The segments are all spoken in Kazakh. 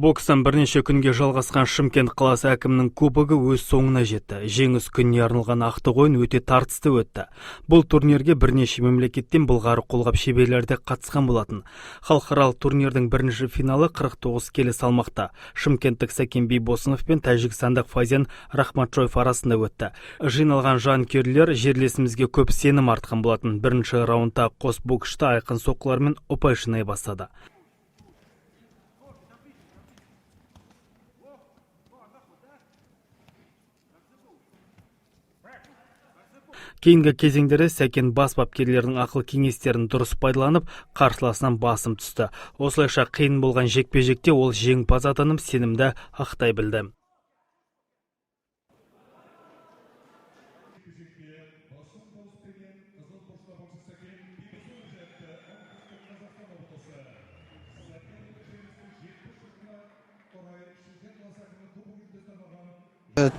Бокстан бірнеше күнге жалғасқан Шымкент қаласы әкімінің кубогы өз соңына жетті. Жеңіс күніне арналған ақтық ойын өте тартысты өтті. Бұл турнирге бірнеше мемлекеттен былғары қолғап шеберлері де қатысқан болатын. Халықаралық турнирдің бірінші финалы 49 келі салмақта. Шымкенттік Сәкен Бейбосынов пен тәжікстандық Фазен Рахматшоев арасында өтті. Жиналған жанкүйерлер жерлесімізге көп сенім артқан болатын. Бірінші раундта қос боксшы айқын соққылармен ұпай жинай бастады. Кейінгі кезеңдері Сәкен бас бапкерлердің ақыл кеңестерін дұрыс пайдаланып, қарсыласынан басым түсті. Осылайша қиын болған жекпе-жекте ол жеңімпаз атанып сенімді ақтай білді.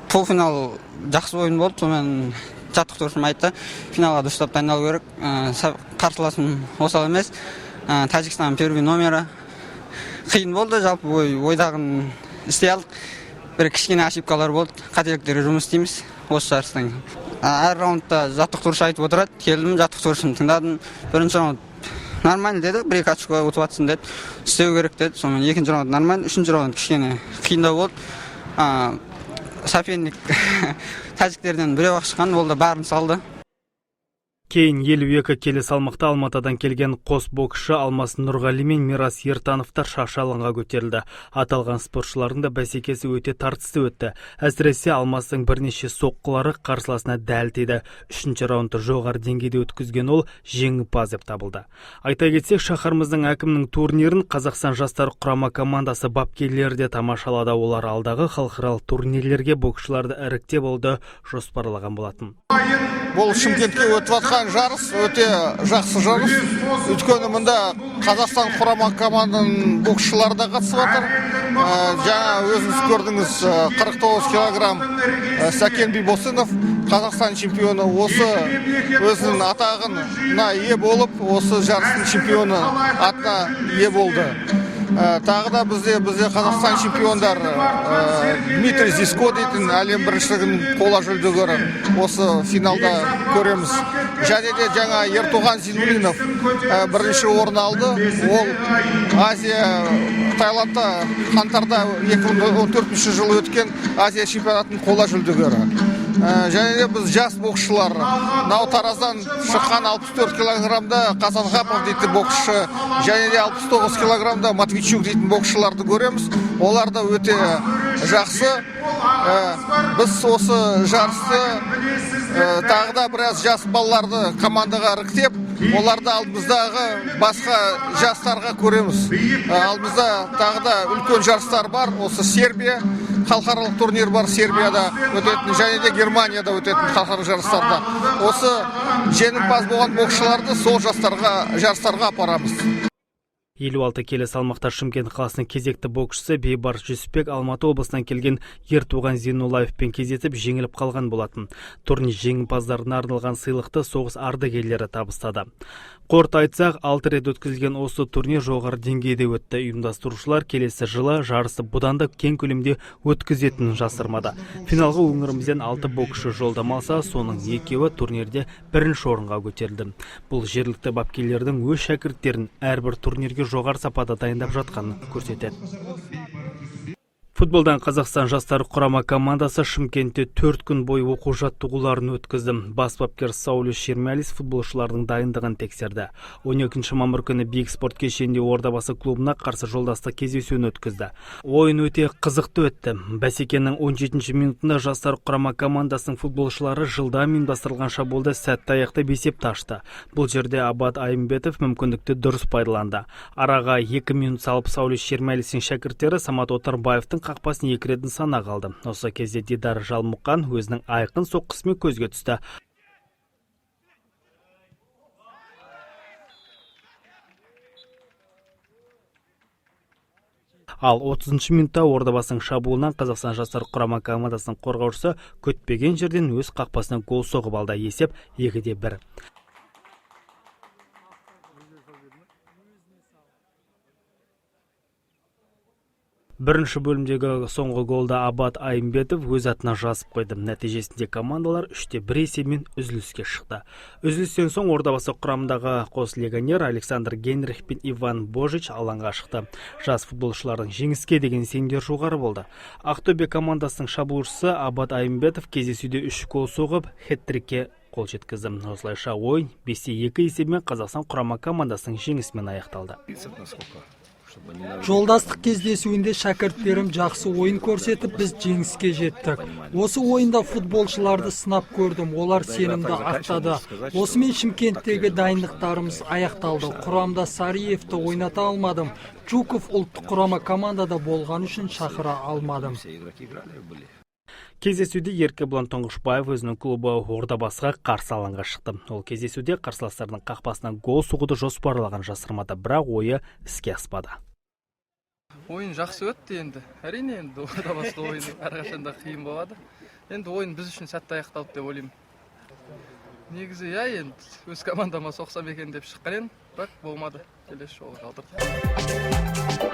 Полуфинал жақсы ойын болды, сонымен жаттықтырушым айтты, финалға дұрыстап дайындалу керек. Қарсыласым осал емес, Тәжікстан первый номері. Қиын болды, жалпы ойдағын істей алдық. Бір кішкене ошибкалар болды, қателіктері жұмыс істейміз осы жарыстан. Әр раундта жаттықтырушы айтып отырады, келдім, жаттықтырушым тыңдадым. Бірінші раунд нормально деді, 1-2 очко ұтып жатсың деді, істеу керек деді. Сонымен екінші раунд нормально, үшінші раунд кішкене қиындау болды. Соперник тәжіктерден біреу-ақ шыққан, ол да барын салды. Кейін 52 келі салмақта Алматыдан келген қос боксшы Алмас Нұрғали мен Мирас Ертановтар шаршы алаңға көтерілді. Аталған спортшылардың да бәсекесі өте тартысты өтті. Әсіресе Алмастың бірнеше соққылары қарсыласына дәл тиді. Үшінші раунды жоғары деңгейде өткізген ол жеңімпаз деп табылды. Айта кетсек, шаһарымыздың әкімінің турнирін Қазақстан жастар құрама командасы бапкерлері де тамашалады. Олар алдағы халықаралық турнирлерге боксшыларды іріктеп алуды жоспарлаған болатын. Бұл Шымкентке өтіп жатқан жарыс өте жақсы жарыс. Өйткені мұнда Қазақстан құрама команданың боксшылары да қатысып жатыр. Жаңа өзіңіз көрдіңіз, 49 килограмм Сәкен Бейбосынов, Қазақстан чемпионы, осы өзінің атағына ие болып, осы жарыстың чемпионы атына ие болды. Тағы да бізде Қазақстан чемпиондар Дмитрий Зиско дейтін әлем біріншілігінің қола жүлдегері осы финалда көреміз. Және де жаңа Ертоған Зинулинов бірінші орын алды. Ол Азия Таиландта қаңтарда 2014 жылы өткен Азия чемпионатының қола жүлдегері. Және де біз жас боксшылар, нау Тараздан шыққан 64 килограммда Қазанғапов дейтін боксшы, және де 69 килограммда Матвейчук дейтін боксшыларды көреміз. Олар да өте жақсы. Біз осы жарысты тағы да біраз жас балаларды командаға іріктеп, оларды алдымыздағы басқа жастарға көреміз. Алдымызда тағы да үлкен жарыстар бар. Осы Сербия халықаралық турнир бар, Сербияда өтетін, және де Германияда өтетін халықаралық жарыстарда. Осы жеңімпаз болған боксшыларды сол жарыстарға апарамыз. 56 келі салмақта Шымкент қаласының кезекті боксшысы Бейбарыс Жүсіпбек Алматы облысынан келген Ертоған Зинулаевпен кездесіп жеңіліп қалған болатын. Турнир жеңімпаздарына арналған сыйлықты соғыс ардагерлері табыстады. Қорыта айтсақ, 6 рет өткізілген осы турнир жоғары деңгейде өтті. Ұйымдастырушылар келесі жылы жарысты бұдан да кең көлемде өткізетінін жасырмады. Финалға өңірімізден 6 боксшы жолдама алса, соның 2-і турнирде бірінші орынға көтерілді. Бұл жергілікті бапкерлердің өз шәкірттерін әрбір турнирге жоғары сапада дайындап жатқанын көрсетеді. Футболдан Қазақстан жастары құрама командасы Шымкентте 4 күн бойы оқу жаттығуларын өткізді. Бас бапкер Саулюс Шермялис футболшылардың дайындығын тексерді. 12 мамыр күні Биік спорт кешенінде Ордабасы клубына қарсы жолдастық кездесуін өткізді. Ойын өте қызықты өтті. Бәсекенің 17 минутында жастар құрама командасының футболшылары жылдам ұйымдастырылған шабуылды сәтті аяқтап есепті ашты. Бұл жерде Абат Айымбетов мүмкіндікті дұрыс пайдаланды. Араға 2 минут салып Саулюс Шермялистің шәкірттері Самат Отарбаевтың қақпасын 2 рет нысана қалды. Осы кезде Дидар Жалмұқан өзінің айқын соққысымен көзге түсті. Ал 30 минутта Ордабасының шабуылынан Қазақстан жастар құрама командасының қорғаушысы көтпеген жерден өз қақпасынан гол соғып алды. Есеп 2-1. Бірінші бөлімдегі соңғы голда Абат Айымбетов өз атына жазып қойды. Нәтижесінде командалар 3-1 есебімен үзіліске шықты. Үзілістен соң ордабасы құрамындағы қос легионер Александр Генрих пен Иван Божич алаңға шықты. Жас футболшылардың жеңіске деген сенімдері жоғары болды. Ақтөбе командасының шабуылшысы Абат Айымбетов кездесуде 3 гол соғып, хет-трикке қол жеткізді. Осылайша ойын 5-2 есебімен Қазақстан құрама командасының жеңісімен аяқталды. Жолдастық кездесуінде шәкірттерім жақсы ойын көрсетіп, біз жеңіске жеттік. Осы ойында футболшыларды сынап көрдім, олар сенімді ақтады. Осымен Шымкенттегі дайындықтарымыз аяқталды. Құрамда Сариевті ойната алмадым. Жуков ұлттық құрама командада болған үшін шақыра алмадым. Кездесуде Еркебұлан Тұңғышбаев өзінің клубы Ордабасыға қарсы алаңға шықты. Ол кездесуде қарсыластардың қақпасынан гол соғуды жоспарлаған жасырмады, бірақ ойы іске аспады. Ойын жақсы өтті енді. Әрине енді Ордабасы ойын әрқашанда қиын болады. Енді ойын біз үшін сәтті аяқталды деп ойлаймын. Негізі енді өз командама соқсам екен деп шыққан едім, бірақ болмады. Келесі жолы қалдырды.